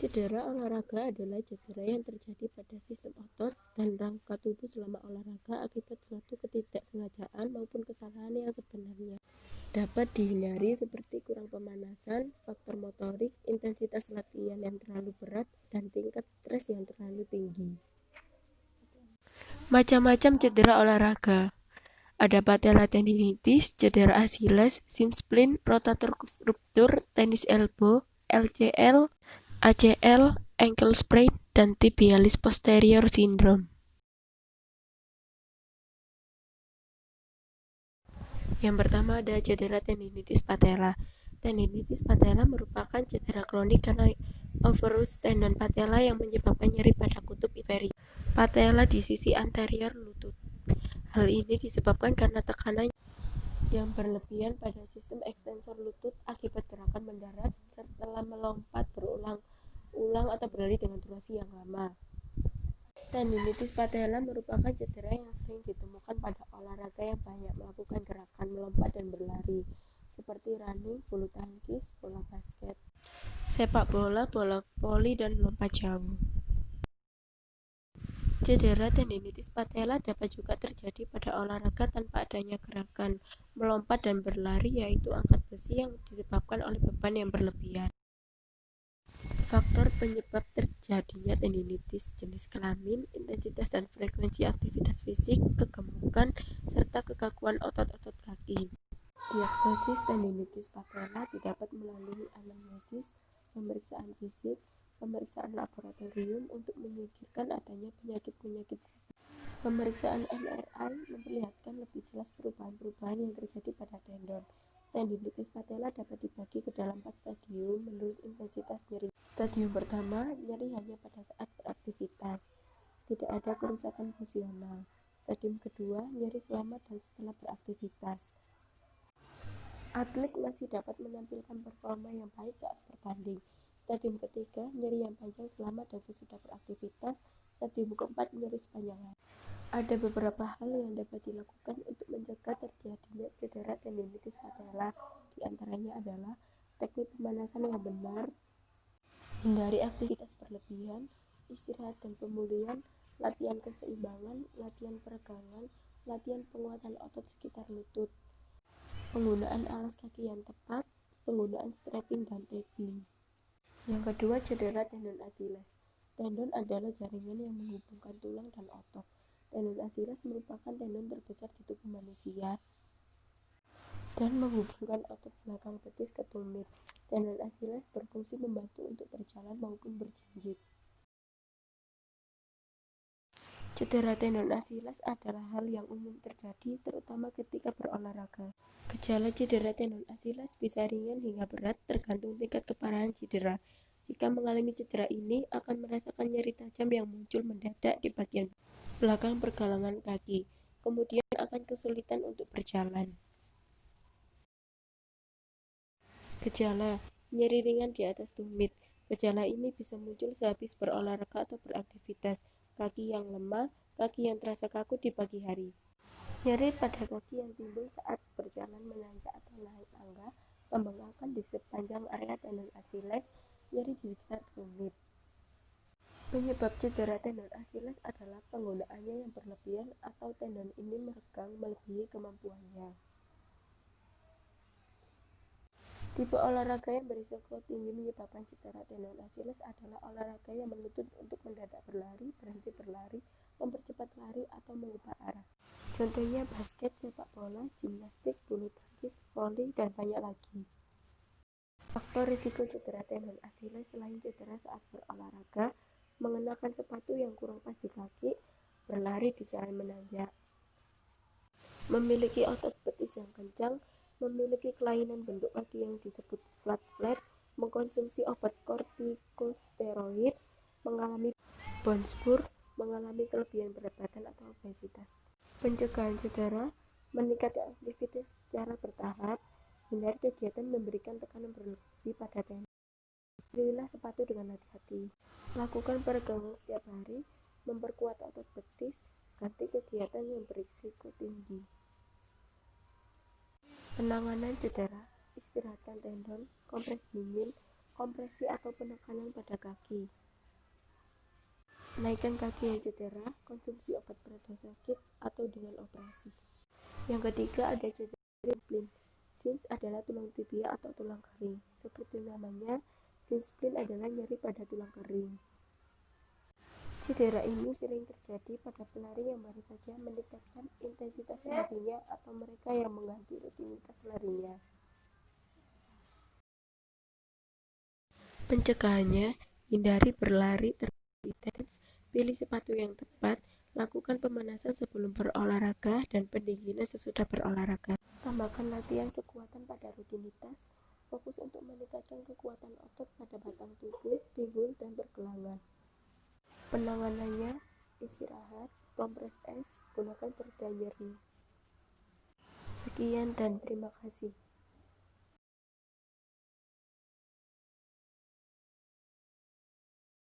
Cedera olahraga adalah cedera yang terjadi pada sistem otot dan rangka tubuh selama olahraga akibat suatu ketidaksengajaan maupun kesalahan yang sebenarnya. Dapat dihindari seperti kurang pemanasan, faktor motorik, intensitas latihan yang terlalu berat, dan tingkat stres yang terlalu tinggi. Macam-macam cedera olahraga. Ada patella tendinitis, cedera Achilles, shin splint, rotator cuff rupture, tennis elbow, LCL, ACL, ankle sprain, dan tibialis posterior syndrome. Yang pertama ada cedera tendinitis patella. Tendinitis patella merupakan cedera kronik karena overuse tendon patella yang menyebabkan nyeri pada kutub inferior patella di sisi anterior lutut. Hal ini disebabkan karena tekanan yang berlebihan pada sistem ekstensor lutut akibat gerakan mendarat setelah melompat berulang-ulang atau berlari dengan durasi yang lama. Tendinitis patella merupakan cedera yang sering ditemukan pada olahraga yang banyak melakukan gerakan melompat dan berlari, seperti running, bulu tangkis, bola basket, sepak bola, bola voli, dan lompat jauh. Cedera tendinitis patella dapat juga terjadi pada olahraga tanpa adanya gerakan melompat dan berlari, yaitu angkat besi yang disebabkan oleh beban yang berlebihan. Faktor penyebab terjadinya tendinitis: jenis kelamin, intensitas dan frekuensi aktivitas fisik, kegemukan, serta kekakuan otot-otot kaki. Diagnosis tendinitis patella didapat melalui anamnesis, pemeriksaan fisik, pemeriksaan laboratorium untuk menyingkirkan adanya penyakit-penyakit sistem. Pemeriksaan MRI memperlihatkan lebih jelas perubahan-perubahan yang terjadi pada tendon. Tendinitis patella dapat dibagi ke dalam 4 stadium menurut intensitas nyeri. Stadium pertama, nyeri hanya pada saat beraktivitas, tidak ada kerusakan fungsional. Stadium kedua, nyeri selama dan setelah beraktivitas. Atlet masih dapat menampilkan performa yang baik saat bertanding. Stadium ketiga, nyeri yang panjang selama dan sesudah beraktivitas. Stadium keempat, nyeri sepanjang hari. Ada beberapa hal yang dapat dilakukan untuk mencegah terjadinya cedera tendinitis patella. Di antaranya adalah teknik pemanasan yang benar, hindari aktivitas berlebihan, istirahat dan pemulihan, latihan keseimbangan, latihan peregangan, latihan penguatan otot sekitar lutut, penggunaan alas kaki yang tepat, penggunaan strapping dan taping. Yang kedua, cedera tendon Achilles. Tendon adalah jaringan yang menghubungkan tulang dan otot. Tendon Achilles merupakan tendon terbesar di tubuh manusia dan menghubungkan otot belakang betis ke tumit. Tendon Achilles berfungsi membantu untuk berjalan maupun berjinjit. Cedera tendon Achilles adalah hal yang umum terjadi, terutama ketika berolahraga. Gejala cedera tendon Achilles bisa ringan hingga berat tergantung tingkat keparahan cedera. Jika mengalami cedera ini, akan merasakan nyeri tajam yang muncul mendadak di bagian belakang pergelangan kaki, kemudian akan kesulitan untuk berjalan. Gejala nyeri ringan di atas tumit. Gejala ini bisa muncul sehabis berolahraga atau beraktivitas. Kaki yang lemah, kaki yang terasa kaku di pagi hari. Nyeri pada kaki yang timbul saat berjalan menanjak atau naik tangga, membengkakkan di sepanjang area tendon Achilles, nyeri di sekitar tumit. Penyebab cedera tendon Achilles adalah penggunaannya yang berlebihan atau tendon ini meregang melebihi kemampuannya. Tipe olahraga yang berisiko tinggi menyebabkan cedera tendon Achilles adalah olahraga yang menuntut untuk mendadak berlari, berhenti berlari, mempercepat lari, atau mengubah arah. Contohnya basket, sepak bola, gimnastik, bulu tangkis, voli, dan banyak lagi. Faktor risiko cedera tendon Achilles selain cedera saat berolahraga, mengenakan sepatu yang kurang pas di kaki, berlari di jalan menanjak, memiliki otot betis yang kencang, memiliki kelainan bentuk kaki yang disebut flat, mengkonsumsi obat kortikosteroid, mengalami bone spur, mengalami kelebihan berat badan atau obesitas. Pencegahan cedera: meningkatkan aktivitas secara bertahap, hindari kegiatan memberikan tekanan berlebih pada tendon. Pilihlah sepatu dengan hati-hati. Lakukan peregangan setiap hari, memperkuat otot betis, ganti kegiatan yang berisiko tinggi. Penanganan cedera: istirahatkan tendon, kompres dingin, kompresi atau penekanan pada kaki. Naikkan kaki yang cedera, konsumsi obat pereda sakit, atau dengan operasi. Yang ketiga ada cedera spleen. Shins adalah tulang tibia atau tulang kering. Seperti namanya, shin splint adalah nyeri pada tulang kering. Cedera ini sering terjadi pada pelari yang baru saja meningkatkan intensitas larinya atau mereka yang mengganti rutinitas larinya. Pencegahannya, hindari berlari terlalu intens, pilih sepatu yang tepat, lakukan pemanasan sebelum berolahraga dan pendinginan sesudah berolahraga. Tambahkan latihan kekuatan pada rutinitas, fokus untuk meningkatkan kekuatan otot pada batang tubuh, pinggul, dan pergelangan. Penanganannya, istirahat, kompres es, gunakan pereda nyeri. Sekian dan terima kasih.